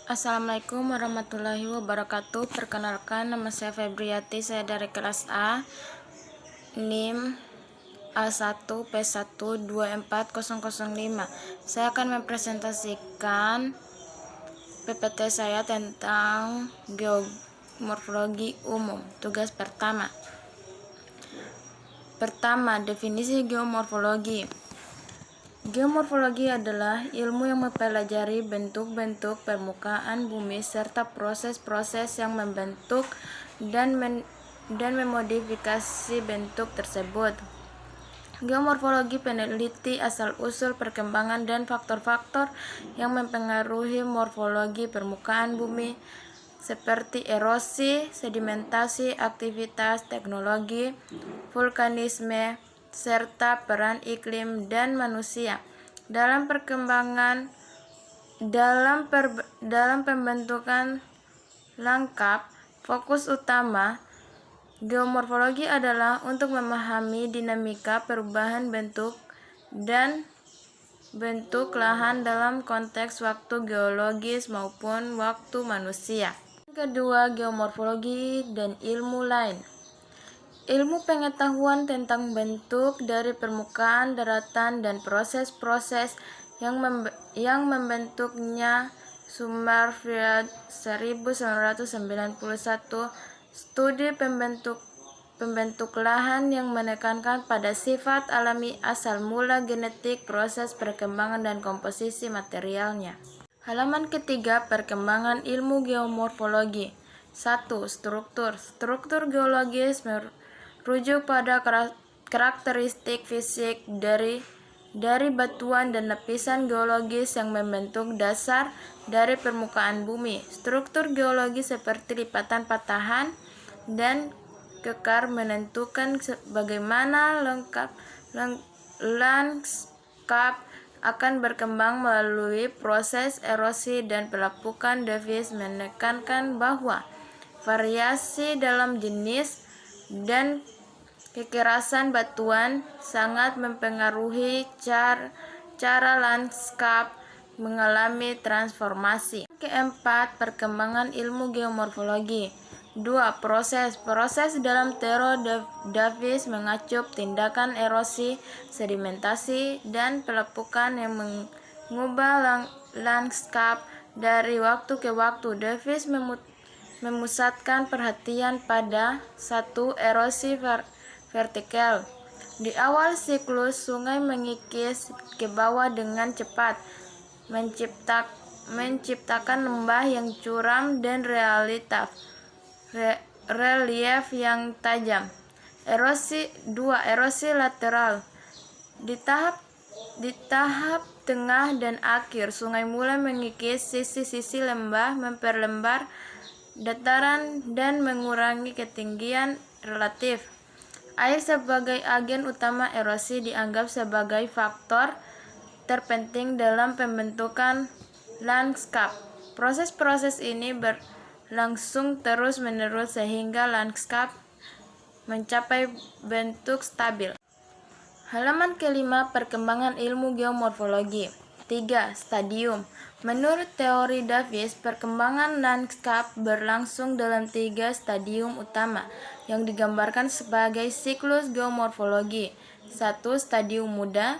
Assalamualaikum warahmatullahi wabarakatuh. Perkenalkan, nama saya Febriati, saya dari kelas A, NIM A1P1240005. Saya akan mempresentasikan PPT saya tentang geomorfologi umum. Tugas pertama, definisi geomorfologi. Geomorfologi adalah ilmu yang mempelajari bentuk-bentuk permukaan bumi serta proses-proses yang membentuk dan memodifikasi bentuk tersebut. Geomorfologi peneliti asal-usul perkembangan dan faktor-faktor yang mempengaruhi morfologi permukaan bumi seperti erosi, sedimentasi, aktivitas teknologi, vulkanisme, serta peran iklim dan manusia dalam pembentukan lengkap. Fokus utama geomorfologi adalah untuk memahami dinamika perubahan bentuk lahan dalam konteks waktu geologis maupun waktu manusia. Kedua, geomorfologi dan ilmu lain. Ilmu pengetahuan tentang bentuk dari permukaan daratan dan proses-proses yang membentuknya. Summerfield 1991. Studi pembentuk lahan yang menekankan pada sifat alami asal mula genetik, proses perkembangan dan komposisi materialnya. Halaman ketiga, perkembangan ilmu geomorfologi. 1. Struktur geologis merujuk pada karakteristik fisik dari batuan dan lapisan geologis yang membentuk dasar dari permukaan bumi. Struktur geologis seperti lipatan, patahan, dan kekar menentukan bagaimana lanskap akan berkembang melalui proses erosi dan pelapukan. Davis menekankan bahwa variasi dalam jenis dan kekerasan batuan sangat mempengaruhi cara lanskap mengalami transformasi. Keempat, perkembangan ilmu geomorfologi. 2. Proses dalam teori Davis mengacu tindakan erosi, sedimentasi, dan pelapukan yang mengubah lanskap dari waktu ke waktu. Davis memusatkan perhatian pada 1. Erosi vertikal. Di awal siklus, sungai mengikis ke bawah dengan cepat, menciptakan lembah yang curam dan relief yang tajam. 2. Erosi lateral. Di tahap tengah dan akhir, sungai mulai mengikis sisi-sisi lembah, memperlebar dataran dan mengurangi ketinggian relatif. Air sebagai agen utama erosi dianggap sebagai faktor terpenting dalam pembentukan lanskap. Proses-proses ini berlangsung terus-menerus sehingga lanskap mencapai bentuk stabil. Halaman kelima, perkembangan ilmu geomorfologi. 3. Stadium. Menurut teori Davis, perkembangan lanskap berlangsung dalam 3 stadium utama yang digambarkan sebagai siklus geomorfologi. 1. Stadium muda.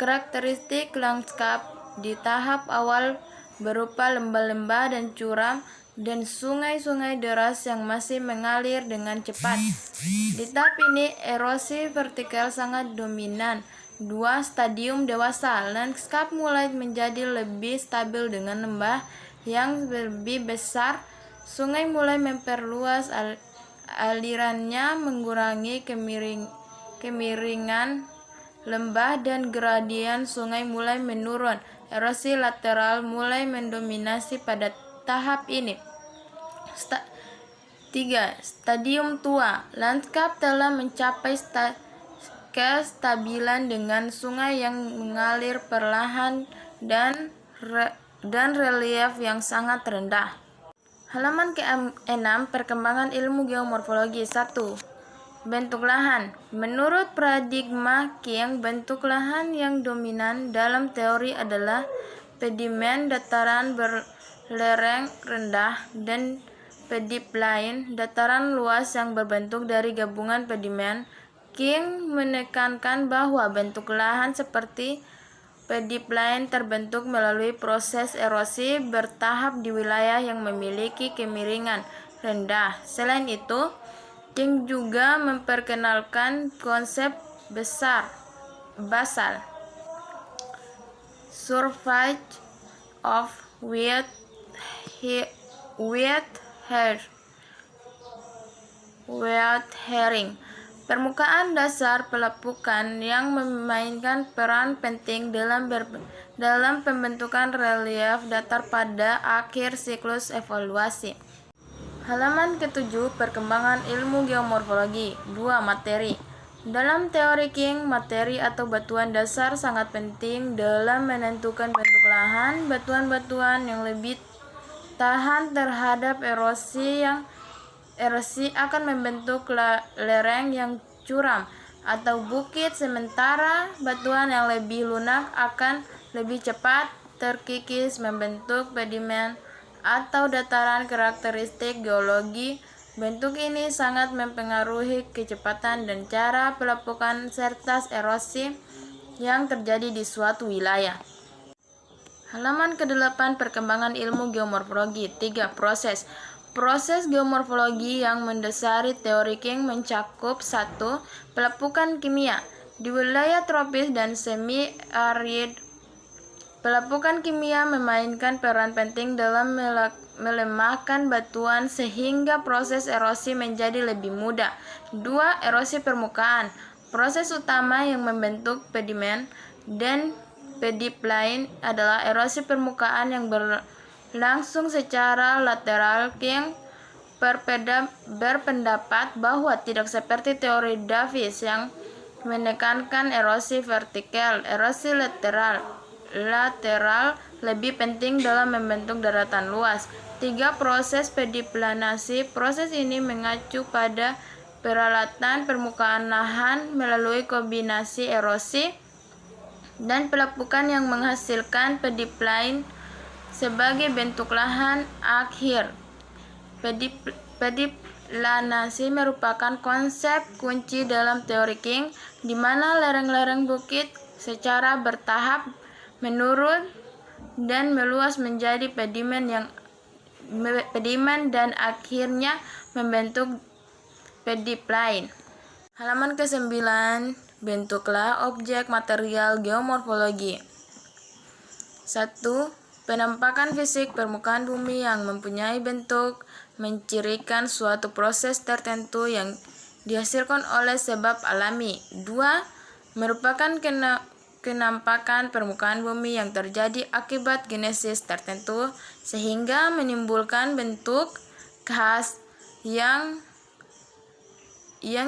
Karakteristik lanskap di tahap awal berupa lembah-lembah dan curam dan sungai-sungai deras yang masih mengalir dengan cepat. Di tahap ini, erosi vertikal sangat dominan. 2. Stadium dewasa. Lanskap mulai menjadi lebih stabil dengan lembah yang lebih besar. Sungai mulai memperluas alirannya, mengurangi kemiringan lembah dan gradien sungai mulai menurun. Erosi lateral mulai mendominasi pada tahap ini. 3. Stadium tua. Lanskap telah mencapai kestabilan dengan sungai yang mengalir perlahan dan relief yang sangat rendah. Halaman ke-6, perkembangan ilmu geomorfologi. 1. Bentuk lahan. Menurut paradigma King, bentuk lahan yang dominan dalam teori adalah pedimen dataran berlereng rendah, dan pedipline dataran luas yang berbentuk dari gabungan pedimen. King menekankan bahwa bentuk lahan seperti pedipline terbentuk melalui proses erosi bertahap di wilayah yang memiliki kemiringan rendah. Selain itu, King juga memperkenalkan konsep basal surface of wet herring, permukaan dasar pelepukan yang memainkan peran penting dalam pembentukan relief datar pada akhir siklus evolusi. Halaman ke-7, perkembangan ilmu geomorfologi. 2. Materi. Dalam teori King, materi atau batuan dasar sangat penting dalam menentukan bentuk lahan. Batuan-batuan yang lebih tahan terhadap erosi akan membentuk lereng yang curam atau bukit, sementara batuan yang lebih lunak akan lebih cepat terkikis membentuk pedimen atau dataran. Karakteristik geologi bentuk ini sangat mempengaruhi kecepatan dan cara pelepukan serta erosi yang terjadi di suatu wilayah. Halaman ke-8, perkembangan ilmu geomorfologi. 3. Proses geomorfologi yang mendasari teori King mencakup 1. Pelepukan kimia. Di wilayah tropis dan semi-arid, pelepukan kimia memainkan peran penting dalam melemahkan batuan sehingga proses erosi menjadi lebih mudah. 2. Erosi permukaan. Proses utama yang membentuk pedimen dan pedipline adalah erosi permukaan yang berlangsung secara lateral. King berpendapat bahwa tidak seperti teori Davis yang menekankan erosi vertikal. Erosi lateral lebih penting dalam membentuk daratan luas. 3. Proses pediplanasi. Proses ini mengacu pada peralatan permukaan lahan melalui kombinasi erosi dan pelepukan yang menghasilkan pedipline sebagai bentuk lahan akhir. Pediplanasi merupakan konsep kunci dalam teori King, di mana lereng-lereng bukit secara bertahap menurun dan meluas menjadi pedimen dan akhirnya membentuk pedipline. Halaman ke-9, bentuklah objek material geomorfologi. 1. Penampakan fisik permukaan bumi yang mempunyai bentuk mencirikan suatu proses tertentu yang dihasilkan oleh sebab alami. 2. Merupakan kenampakan permukaan bumi yang terjadi akibat genesis tertentu sehingga menimbulkan bentuk khas yang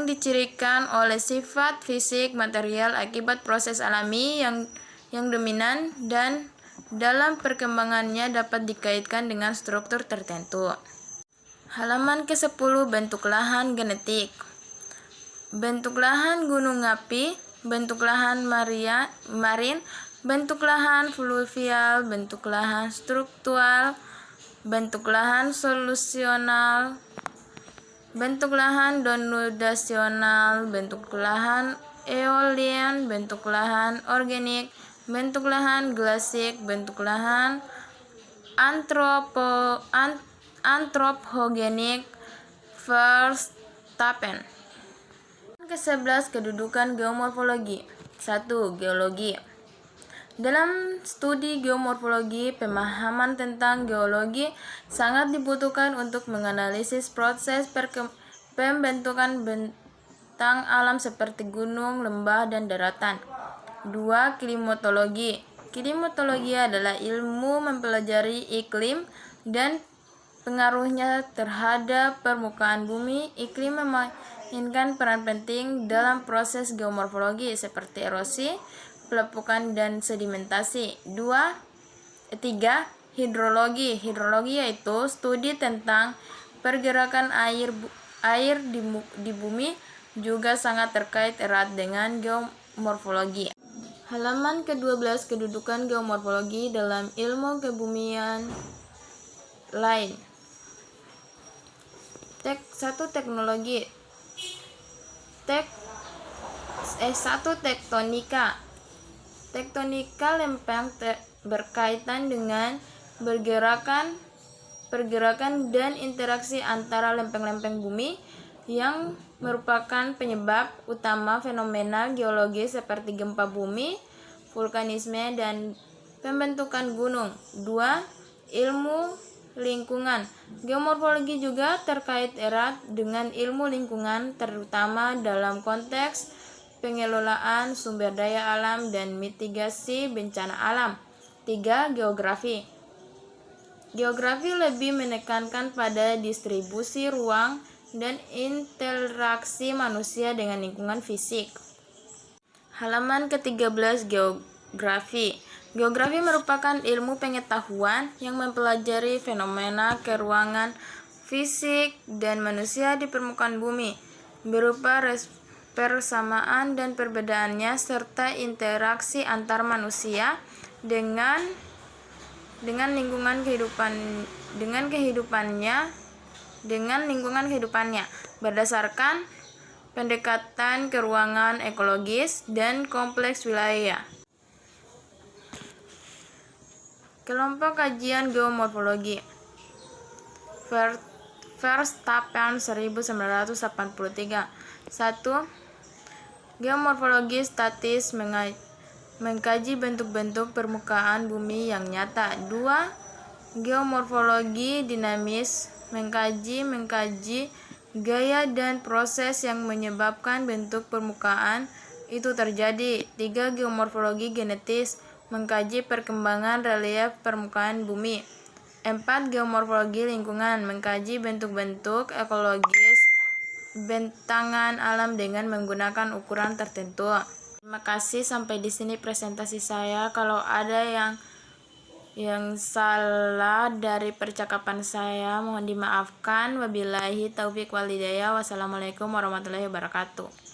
dicirikan oleh sifat fisik material akibat proses alami yang dominan dan dalam perkembangannya dapat dikaitkan dengan struktur tertentu. Halaman ke-10, bentuk lahan genetik. Bentuk lahan gunung api, bentuk lahan marin, bentuk lahan fluvial, bentuk lahan struktural, bentuk lahan solusional, bentuk lahan donudasional, bentuk lahan eolian, bentuk lahan organik, bentuk lahan glasik, bentuk lahan antropogenik, Verstappen. Ke-11, kedudukan geomorfologi. 1. Geologi. Dalam studi geomorfologi, pemahaman tentang geologi sangat dibutuhkan untuk menganalisis proses pembentukan bentang alam seperti gunung, lembah, dan daratan. 2. Klimatologi. Klimatologi adalah ilmu mempelajari iklim dan pengaruhnya terhadap permukaan bumi. Iklim memainkan peran penting dalam proses geomorfologi seperti erosi, pelepukan, dan sedimentasi. 3. Hidrologi. Hidrologi yaitu studi tentang pergerakan air di bumi, juga sangat terkait erat dengan geomorfologi. Halaman ke-12, kedudukan geomorfologi dalam ilmu kebumian lain. 1. Teknologi. 1. Tektonika. Tektonika lempeng berkaitan dengan pergerakan dan interaksi antara lempeng-lempeng bumi yang merupakan penyebab utama fenomena geologis seperti gempa bumi, vulkanisme, dan pembentukan gunung. 2. Ilmu lingkungan. Geomorfologi juga terkait erat dengan ilmu lingkungan, terutama dalam konteks pengelolaan sumber daya alam dan mitigasi bencana alam. 3. Geografi. Geografi lebih menekankan pada distribusi ruang dan interaksi manusia dengan lingkungan fisik. Halaman ke-13, geografi. Geografi merupakan ilmu pengetahuan yang mempelajari fenomena keruangan fisik dan manusia di permukaan bumi, berupa persamaan dan perbedaannya serta interaksi antar manusia dengan lingkungan kehidupannya berdasarkan pendekatan keruangan ekologis dan kompleks wilayah. Kelompok kajian geomorfologi. Verstappen 1983. 1. Geomorfologi statis mengkaji bentuk-bentuk permukaan bumi yang nyata. 2. Geomorfologi dinamis mengkaji gaya dan proses yang menyebabkan bentuk permukaan itu terjadi. 3. Geomorfologi genetis mengkaji perkembangan relief permukaan bumi. 4. Geomorfologi lingkungan mengkaji bentuk-bentuk ekologis bentangan alam dengan menggunakan ukuran tertentu. Terima kasih, sampai di sini presentasi saya. Kalau ada yang salah dari percakapan saya, mohon dimaafkan. Wabillahi taufiq wal hidayah. Wassalamualaikum warahmatullahi wabarakatuh.